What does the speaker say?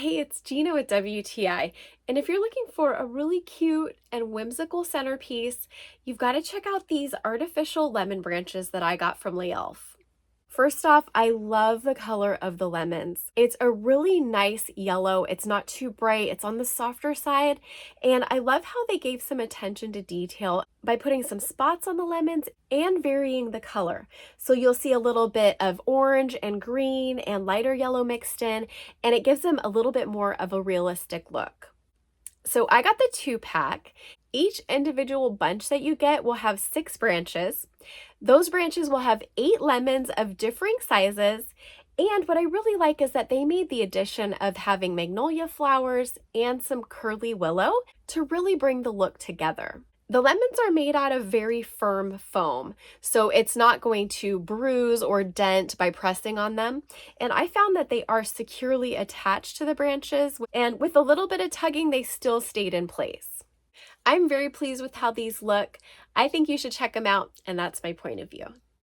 Hey, it's Gina with WTI, and if you're looking for a really cute and whimsical centerpiece, you've got to check out these artificial lemon branches that I got from Laelfe. First off, I love the color of the lemons. It's a really nice yellow. It's not too bright. It's on the softer side. And I love how they gave some attention to detail by putting some spots on the lemons and varying the color. So you'll see a little bit of orange and green and lighter yellow mixed in, and it gives them a little bit more of a realistic look. So I got the 2-pack. Each individual bunch that you get will have 6 branches. Those branches will have 8 lemons of differing sizes. And what I really like is that they made the addition of having magnolia flowers and some curly willow to really bring the look together. The lemons are made out of very firm foam, so it's not going to bruise or dent by pressing on them. And I found that they are securely attached to the branches, and with a little bit of tugging, they still stayed in place. I'm very pleased with how these look. I think you should check them out, and that's my point of view.